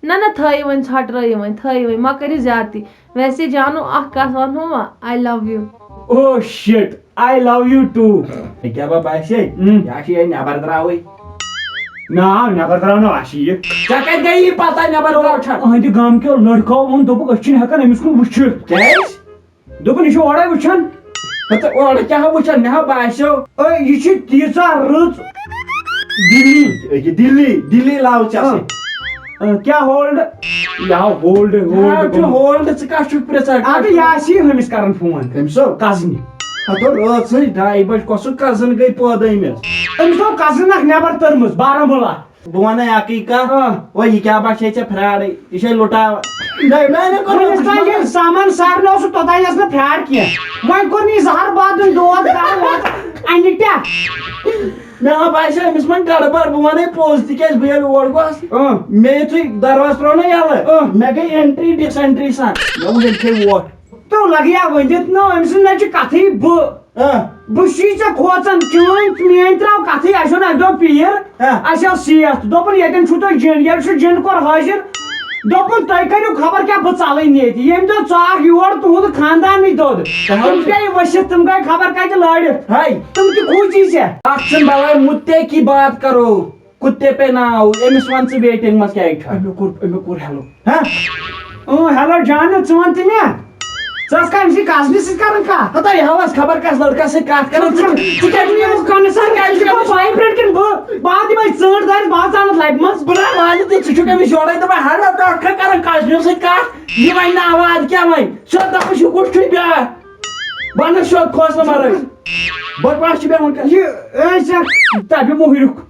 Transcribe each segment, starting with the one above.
نہ تھٲیِو وۄنۍ ژھۄٹرٲیِو وۄنۍ تھٲیِو وۄنۍ ما کٔرِو زیادتی ویسے جانو اکھ کتھ ونہو وا آی لو یوٗ او شٹ آی لو یوٗ ٹوٗ کیٛاہ با باسے یہِ چھِ یہِ نٮ۪بر درٛاوٕے نا نٮ۪بر درٛاو نہٕ اَسہِ یہِ ژےٚ کتہِ گٔیی یہِ پتہ نٮ۪بر درٛاو چھا أہنٛدِ گامکیو لڑکو ووٚن دوٚپُکھ أسۍ چھِنہٕ ہٮ۪کان أمِس کُن وٕچھِتھ کیٛازِ دوٚپُن یہِ چھُ اورے وٕچھان اورٕ کیٛاہ وٕچھان مےٚ ہا باسیو یہِ چھِ تیٖژاہ رٕژ دِلی لو ژےٚ کیٛاہ ہولڈ یہِ ہا ہولڈ ہولڈ ژٕ کتھ چھُکھ پرٛژھان اَدٕ یہِ آسی ہُمِس کران فون أمِس کزنہِ ہتو رٲژٕے 2:30 بجہِ کۄسُک کزن گٔے پٲدٕ أمِس تھوٚو کزن اکھ نٮ۪بر تٔرمٕژ بارہمولہ بہٕ ونے اکٕے کتھ وۄنۍ یہِ کیٛاہ باسے ژےٚ فراڈٕے یہِ چھے لُٹاوان سامان سارنہٕ اوسُکھ توٚتانۍ ٲس نہٕ فراڈ کینٛہہ وۄنۍ کوٚر نہٕ یہِ زہر بادُن دود انہِ کیٛاہ مےٚ ہا باسیو أمِس وۄنۍ گڑبڑ بہٕ ونے پوٚز تِکیٛازِ بہٕ ییٚلہِ اور گوس مےٚ یِتھُے دروازٕ ترٛوو نا یَلہٕ مےٚ گٔے اٮ۪نٹری ڈِس اٮ۪نٹری سان مےٚ ووٚن ییٚلہِ کھے ووٹ تو لگیا ؤنِتھ نہٕ أمۍ سٕنٛز نہ چھِ کتھٕے بہٕ چھُے ژےٚ کھوژان چٲنۍ میٲنۍ ترٛاو کتھٕے اَسہِ اوٚن اکہِ دۄہ پیٖر اَسہِ ٲس سیٖتھ دوٚپُن ییٚتٮ۪ن چھُو تۄہہِ جِن ییٚلہِ سُہ جِن کوٚر حٲضِر دوٚپُن تُہۍ کٔرِو خبر کیٛاہ بہٕ ژلٕنۍ ییٚتہِ ییٚمہِ دۄہ ژاکھ یور تُہُنٛد خاندانٕے دوٚد تِم گٔے ؤسِتھ تِم گٔے خبر کتہِ لٲڑِتھ تِم تہِ کھوٗژی ژےٚ اتھ چھُنہٕ بلاے مُدے کی بات کرو کُتے پے ناو أمِس وَن ژٕ ویٹِنٛگ منٛز کیٛازِ چھُ أمۍ کوٚر ہیلو ہیلو جانہٕ ژٕ وَن تہِ مےٚ ژٕ ٲسکھا أمۍ سٕنٛدِ کزنہِ سۭتۍ کران کتھ ہتا یہِ ہاوس خبر کس لڑکس سۭتۍ کتھ کران ژٕ کیٛازِ چھُکھ أمِس کنسرن وایبریٹ کِنہٕ بہٕ دِمے ژٲنٛڈ دارِ بہٕ ژانتھ لبہِ منٛز بہٕ درٛاو والہِ تہٕ ژٕ چھُکھ أمِس یورے دپان ہیلو ژٕ ٲسکھا کران کزنہِ سۭتۍ کتھ یہِ وَنہِ نہٕ آواز کیٛاہ وَنہِ سیوٚد دپان یہِ کُس چھُے بیٛاکھ بنہٕ سیوٚد کھوژنہٕ مرٲے بکواس چھِ بیٚہوان یہِ تبہِ موہرُکھ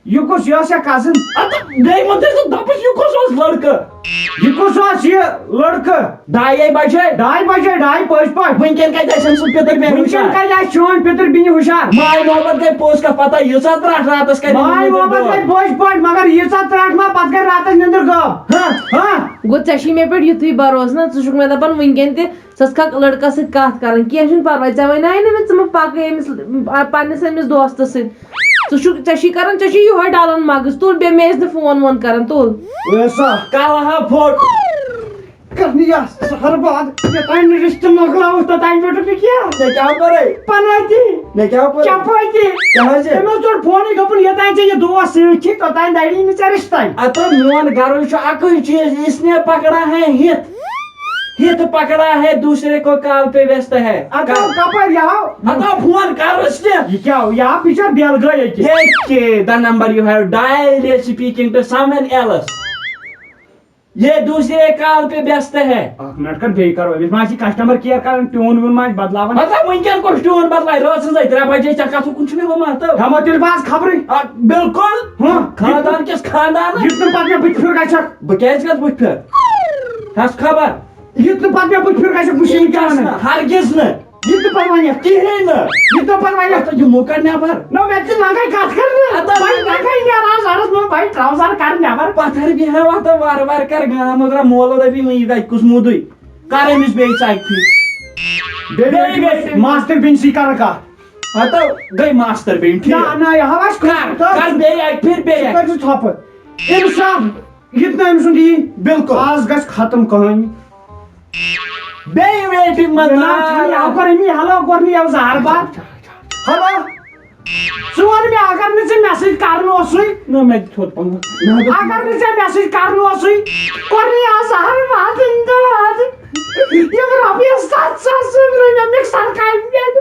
یہِ کُس یہِ ٲس یا کزن بیٚیہِ ووٚن تٔمۍ سُہ دپُس یہِ کُس اوس لڑکہٕ یہِ کُس اوس یہِ لڑکہٕ 2:30 بجے 2:30 پٔزۍ پٲٹھۍ وٕنکٮ۪ن کتہِ آسہِ أمۍ سُنٛد پِتٕر بیٚنہِ وٕنکٮ۪ن کتہِ آسہِ چون پِتٕر بیٚنہِ ہُشار ماے محبت گٔے پوٚز کتھ پتہ ییٖژاہ ترٛٹھ راتس کرِ ماے محبت گٔے پٔزۍ پٲٹھۍ مگر ییٖژاہ ترٛٹھ ما پتہٕ گٔے راتس نِندٕر غٲب گوٚو ژےٚ چھُے مےٚ پٮ۪ٹھ یُتھُے بروسہٕ نا ژٕ چھُکھ مےٚ دپان وٕنکٮ۪ن تہِ ژٕ ٲسکھا لڑکس سۭتۍ کتھ کران کینٛہہ چھُنہٕ پرواے ژےٚ ونیٛاے نہٕ مےٚ ژٕ مہ پکہٕ أمِس پننِس أمِس دوستس سۭتۍ ژےٚ چھُے کران ژےٚ چھُے یِہوے ڈلان مغٕز تُل بیٚیہِ مےٚ ٲسۍ نہٕ فون وون کران تُل کل ہا فوٹ کرنی ہر بات یوٚتانۍ رِشتہٕ مۄکلاوُس توٚتانۍ پٮ۪ٹھ نہٕ کیٚنٛہہ مےٚ کیٛاہ کرے پنٲتی چپٲتی تٔمۍ ژوٚٹ فونٕے دوٚپُن یوٚتانۍ ژےٚ یہِ دوس سۭتۍ چھِ توٚتانۍ دری نہٕ ژےٚ رِشتَے اَتھ میون غرض چھُ اکُے چیٖز اس نے پکڑا ہے ہِت پکڑا ہے دوسرے کو کال پہ ویست ہے کپٲرۍ یہِ ہاو فون کرس کیٚنٛہہ یہِ کیٛاہ یہِ ہا بِچور بیل گٔے أکِس the number you have dialed is speaking to someone else یہ دوسرے کال پہ ویست ہے اکھ منٹ کر بیٚیہِ کرو أمِس ما آسہِ کسٹمر کِیر کران ٹیوٗن ویوٗن ما آسہِ بدلاوان وٕنکٮ۪ن کُس ٹیوٗن بدلاے رٲژ 3 بجے ژےٚ کتھ کُن چھُ مےٚ مطلب ہٮ۪مو تیٚلہِ بہٕ آسہٕ خبرٕے بِلکُل خاندان کِس خاندانس یُتھ نہٕ پتہٕ مےٚ بٕتھِ پھِر گژھکھ بہٕ کیٛازِ گژھٕ بٕتھِ پھِر ہس خبر یُتھ نہٕ پتہٕ مےٚ بٕتھِ پھِر گژھکھ بہٕ چھُس کیٛاہ ونان ہرگز نہٕ یہِ تہِ پتہٕ ونٮ۪کھ کِہیٖنۍ نہٕ یہِ تہِ پتہٕ ونٮ۪کھ یِمو کڑ نٮ۪بر نہ مےٚ تہِ لگے کتھ کرنہِ لگے نیران زرس منٛز بھائی ٹراوزر کڑ نٮ۪بر پتھر بیٚہو اتھ وارٕ وارٕ کر گام أدرا مولو دپی وۄنۍ یہِ گژھِ کُس موٗدُے کر أمِس بیٚیہِ ژکہِ پھِر ماستٕر بیٚنہِ سۭتۍ کران کتھ ہتو گٔے ماستٕر بیٚنہِ نہ یہِ ہاو اَسہِ کر بیٚیہِ اکہِ پھِرِ بیٚیہِ کٔرۍ زِ ژھۄپہٕ اِنصاف یہِ تہِ نہٕ أمۍ سُنٛد یی بِلکُل آز گژھِ ختم کہانی بیٚیہِ ویٹِنٛگ منٛز یَوٕ کوٚر أمی ہیلو کوٚر نہٕ یَوٕ زہر بات ہیلو ژٕ وَن مےٚ اگر نہٕ ژےٚ مےٚ سۭتۍ کرُن اوسُے نہ مےٚ تہِ تھوٚد پنُن اگر نہٕ ژےٚ مےٚ سۭتۍ کرُن اوسُے کوٚر نہٕ یَوٕ زہر بات یِم رۄپیس 7,000 سوٗزۍ مےٚ مِکسر کامہِ پٮ۪ٹھ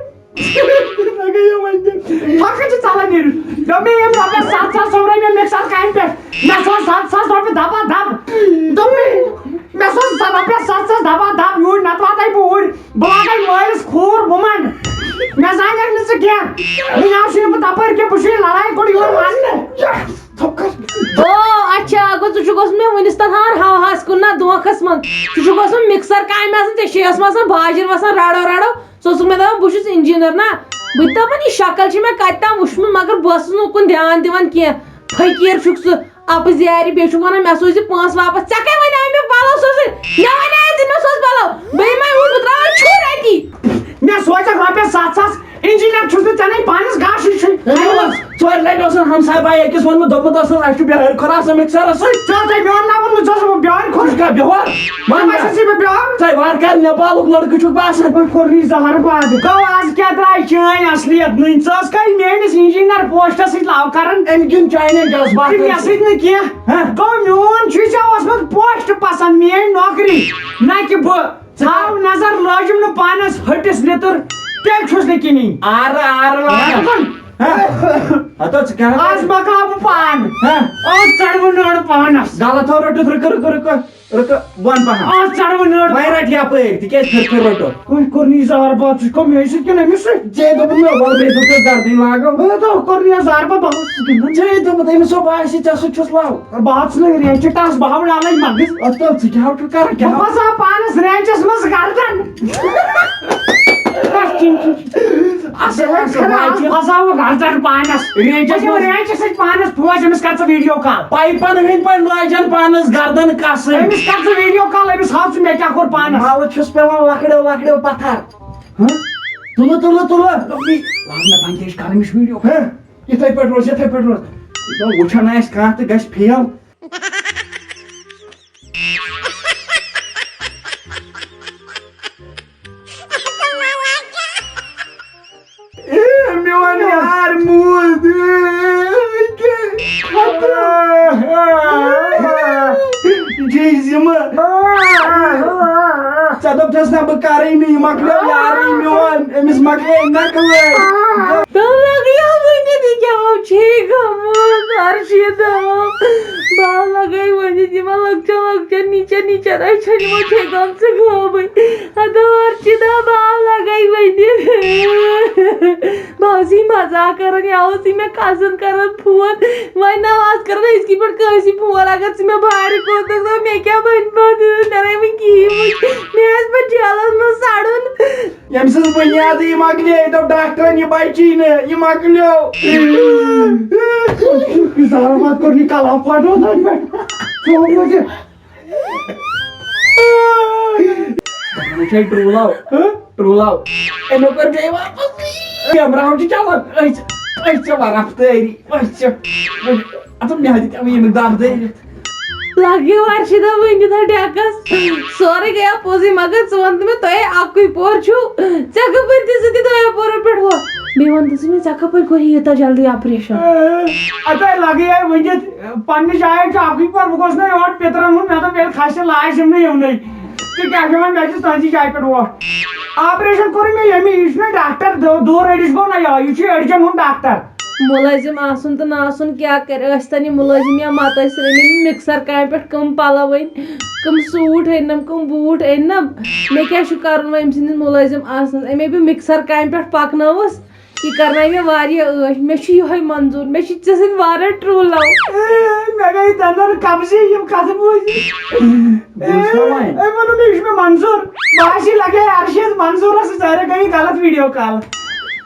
مےٚ گٔیے وۄنۍ پھکھٕ چھِ ژلان نیٖرِتھ دوٚپ مےٚ یِم رۄپیس 7,000 سوٗزۍ مےٚ مِکسر کامہِ پٮ۪ٹھ مےٚ سوز 7,000 رۄپیہِ دبا دب دوٚپ مےٚ سوز رۄپیس 7,000 دبا دب یوٗرۍ نتہٕ واتَے بہٕ اوٗرۍ بہٕ لاگے مٲلِس کھوٗر بہٕ منٛڈٕ مےٚ زانیٚکھ نہٕ ژٕ کینٛہہ وٕنہِ آسٕے بہٕ تپٲرۍ کینٛہہ بہٕ چھُے لڑایہِ کوٚڑ یورٕ وننہٕ او اچھا گوٚو ژٕ چھُکھ اوسمُت مےٚ وُنِس تانۍ ہواہس کُن نہ دھوکھس منٛز ژٕ چھُکھ اوسمُت مِکسر کامہِ آسان ژےٚ چھے ٲسمٕژ آسان باجِر وسان رڑو رڑو ژٕ اوسُکھ مےٚ دپان بہٕ چھُس انجیٖنر نہ بہٕ تہِ دپان یہِ شکل چھِ مےٚ کتہِ تام وٕچھمُت مگر بہٕ ٲسٕس نہٕ اُکُن دھیان دِوان کینٛہہ فقیٖر چھُکھ ژٕ اپٕز یارِ بیٚیہِ چھُکھ ونان مےٚ سوٗزِ پونٛسہٕ واپس ژےٚ کٔمۍ وَنیٛاے مےٚ پلو سوزٕنۍ مےٚ وَنیٛاے ژٕ مےٚ سوز پلو بیٚیہِ ما اوٗرۍ بہٕ تراوان چھُرۍ اتی مےٚ سوزَکھ رۄپیس 7,000 انجیٖنر چھُس نہٕ ژےٚ نَے پانس گاشٕے چھُے ژورِ لٹہِ اوسُن ہمساے باے أکِس ووٚنمُت دوٚپمُت اوسُن اَسہِ چھُ بِہٲرۍ کھۄر آسان مِکسرس سۭتۍ ژےٚ اوسَے میون ناو ووٚنمُت ژٕ اوسُکھ کا بہار ون باسان بہار ژے وار کر نیپالُک لڑکہٕ چھُکھ باسان کوٚرنٕے زہر باد گوٚو آز کیٛاہ درٛاے چٲنۍ اصلیت نٕنۍ ژٕ ٲس کَتہِ میٲنِس انجیٖنر پوسٹس سۭتۍ لو کران أمۍ کِنۍ چانٮ۪ن جذبات مےٚ سۭتۍ نہٕ کینٛہہ گوٚو میون چھُے ژےٚ اوسمُت پوسٹ پسنٛد میٲنۍ نوکری نہ کہِ بہٕ ژھاو نظر لٲجِم نہٕ پانس ۂٹِس لیٚتٕر تیٚلہِ چھُس نہٕ کِنی آز مۄکلاو بہٕ پان آز ژڑوٕ نٔر پانس غلط ہو رٔٹِتھ رُکہٕ بۄن پہن آز ژڑوٕ نٔر وۄنۍ رٹ یپٲرۍ تِکیٛازِ پھِر روٚٹُکھ کوٚرنٕے زار باد ژٕ چھُکھ مےٚ سۭتۍ کِنہٕ أمِس سۭتۍ ژےٚ دوٚپُت مےٚ وَل بیٚیہِ دوٚپُس گردٕنۍ لاگو کوٚرنٕے زار باد بہٕ اوسُس گِنٛدان ژےٚ دوٚپُت أمِس دوٚپ آسہِ ژےٚ سۭتۍ چھُس لو بہٕ ہَژٕ نہٕ رینٛچہِ ٹس بہٕ ہاو ڈالے مغٕز ژٕ کیٛاہ چھُکھ کران کیٛاہ بہٕ بساو پانس رینٛچس منٛز گردن بساو گردن پانس رینٛچس سۭتۍ پانس پوش أمِس کر ژٕ ویٖڈیو کال پایپن ہٕنٛدۍ پٲٹھۍ لاجن پانس گردن کسٕنۍ أمِس کر ژٕ ویٖڈیو کال أمِس ہاو ژٕ مےٚ کیٛاہ کوٚر پانس مالہٕ چھُس پیوان لکڑیو پتھر تُلہٕ لاگ مےٚ بندیج کرٕنۍ أمِس ویٖڈیو یِتھٕے پٲٹھۍ روز وٕچھان آسہِ کانٛہہ تہٕ گژھِ فیل میون یار موٗد ژےٚ دوٚپتھس نہ بہٕ کرٕے نہٕ یہِ مۄکلیو یارٕے میون أمِس مۄکلے نقلٕے باسی مزاق کران یا اوسٕے مےٚ کزن کران فون وۄنۍ نواز کران أزکی پٮ۪ٹھ کٲنٛسہِ فون اگر ژٕ مےٚ بارِ کوٚرتکھ دپ مےٚ کیٛاہ بنہِ پتہٕ کرے وۄنۍ کِہیٖنۍ مےٚ آسہِ پتہٕ جیلس منٛز سڑُن ییٚمہِ سٕنٛز بُنیادٕے یہِ مۄکلے دوٚپ ڈاکٹرن یہِ بچی نہٕ یہِ مۄکلیو کوٚر یہِ کلام پھٹو ٹرٛوٗل آو أمیو کٔر بیٚیہِ واپس کیمراہن چھِ چلان أسۍ چھِ رفتٲری مےٚ دِتۍ ییٚمیُک دب دٲرِتھ لگیو ارشدا ؤنِتھ ڈیکس سورُے گٔیو پوٚزُے مگر ژٕ وَن تہٕ مےٚ تۄہے اکُے پور چھُو ژےٚ کپٲرۍ دِژٕتھ یہِ دۄیو پورو پٮ۪ٹھ ہُہ بیٚیہِ وَن تہٕ ژٕ مےٚ ژےٚ کپٲرۍ کوٚرُے یوٗتاہ جلدی آپریشن لگے ؤنِتھ پننہِ جایہِ چھُ اکُے پور بہٕ گوٚژھ نہٕ یور پِترن ہُنٛد مےٚ دوٚپ ییٚلہِ کھسہِ لاش یِم نہٕ یِونٕے تہٕ کیٛاہ چھِ وۄنۍ مےٚ چھُ تُہنٛزِ جایہِ پٮ۪ٹھ ووٹ آپریشن کوٚر مےٚ ییٚمہِ یہِ چھُ نہ ڈاکٹر دوٗر أڈِس گوٚو نہ یہِ چھُ أڈجن ہُنٛد ڈاکٹر مُلٲزِم آسُن تہٕ نہٕ آسُن کیٛاہ کرِ ٲسۍتن یہِ مُلٲزِم یا مت ٲسۍ رٔنِتھ مِکسر کامہِ پٮ۪ٹھ کٕم پلو أنۍ کٕم سوٗٹ أنِنم کٕم بوٗٹھ أنِنم مےٚ کیٛاہ چھُ کرُن وۄنۍ أمۍ سٕنٛدِس مُلٲزِم آسنس أمے بہٕ مِکسر کامہِ پٮ۪ٹھ پکنٲوٕس یہِ کرنایہِ مےٚ واریاہ عٲش مےٚ چھُ یِہوے منظوٗر مےٚ چھِ ژےٚ سۭتۍ واریاہ ٹرٛوٗل لو مےٚ گٔے دنٛدن قبضی یِم کتھٕ بوٗزِتھ أمۍ ووٚنُن یہِ چھُ مےٚ منظوٗر باسی لگے ارشد منظوٗرس ظٲہرا گٔے غلط ویٖڈیو کال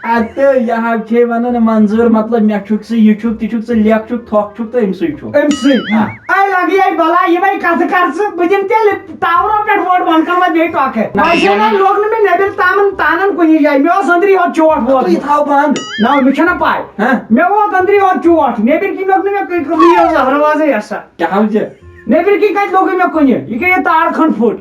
ادٕ یہِ حظ چھے ونان منظوٗر مطلب مےٚ چھُکھ ژٕ یہِ چھُکھ تہِ چھُکھ ژٕ لیکھ چھُکھ تھۄکھ چھُکھ تہٕ أمسٕے چھُکھ أمسٕے اے لگے بلا یِمے کتھٕ کر ژٕ بہٕ دِمہٕ تیٚلہِ ٹاورو پٮ۪ٹھ ووٹ بۄن کر وۄنۍ بیٚیہِ ٹۄکہٕ وۄنۍ لوگ نہٕ مےٚ نیبر تانن کُنی جایہِ مےٚ اوس أنٛدری یوت چوٹ ووت یہِ تھاو بنٛد نہ مےٚ چھَنہ پاے مےٚ ووت أنٛدری یوت چوٹ نیبر کِنۍ لوگ نہٕ مےٚ دروازے ہسا کیٛاہ وجہ نیبر کِنۍ کتہِ لوگُے مےٚ کُنہِ یہِ گٔیے تار کھنٛڈ پھُٹ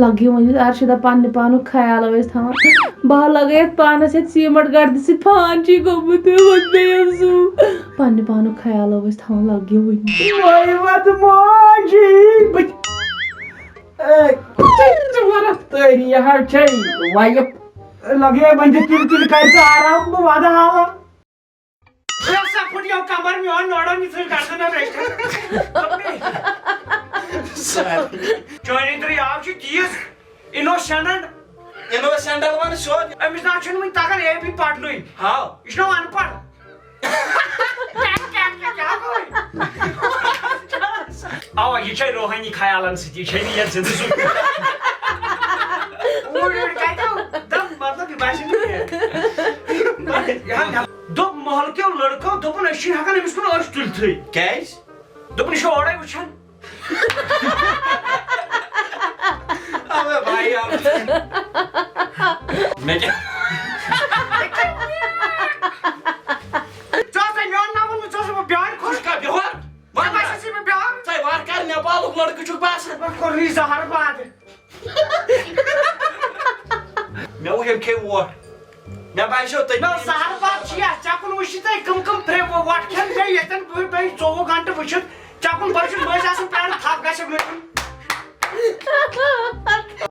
لگیو ؤنِتھ ارشدا پننہِ پانُک خیال ٲسۍ تھاوان بہٕ لگے یتھ پانس یتھ سیٖمٹ گردِ سۭتۍ فان چھُے گوٚمُت پننہِ پانُک خیال ٲسۍ تھاوان لگیو رفتٲری یہِ حظ چھے وۄنۍ لگے وۄنۍ دِ تِلہٕ تِلہٕ کر ژٕ آرام بہٕ ودٕ حالا پھُٹیو کمر میون نوڑو نِژٕے چٲنۍ دٔریاو چھِ تیٖژ اِنوسینٹل ون سیوٚد أمِس نہ چھُنہٕ وُنہِ تگان اے بی پرنُے ہاو یہِ چھُنہ ان پڑھ اوا یہِ چھے روحٲنی خیالن سۭتۍ یہِ چھے نہٕ یتھ زِندٕ سُہ مطلب یہِ باسہِ نہٕ دوٚپ محلہٕ کیو لڑکو دوٚپُن أسۍ چھِنہٕ ہٮ۪کان أمِس کُن أچھ تُلتھٕے کیٛازِ دوٚپُن یہِ چھُ اورے وٕچھان نیپالُک لڑکہٕ چھُکھ باسان کوٚرُے زہر باد مےٚ وٕچھ أمۍ کھیٚیہِ ووٹ مےٚ باسیٚو تٔتی زہر باد چھِ یتھ ژےٚ کُن وٕچھی تۄہہِ کٕم فرٛے وۄٹھ کھٮ۪ن بیٚیہِ ییٚتٮ۪ن بیٚیہِ 24 گنٹہٕ وٕچھِتھ ژےٚ کُن بٔرِتھ مٔنٛزۍ آسان پیاران تھپھ گژھِ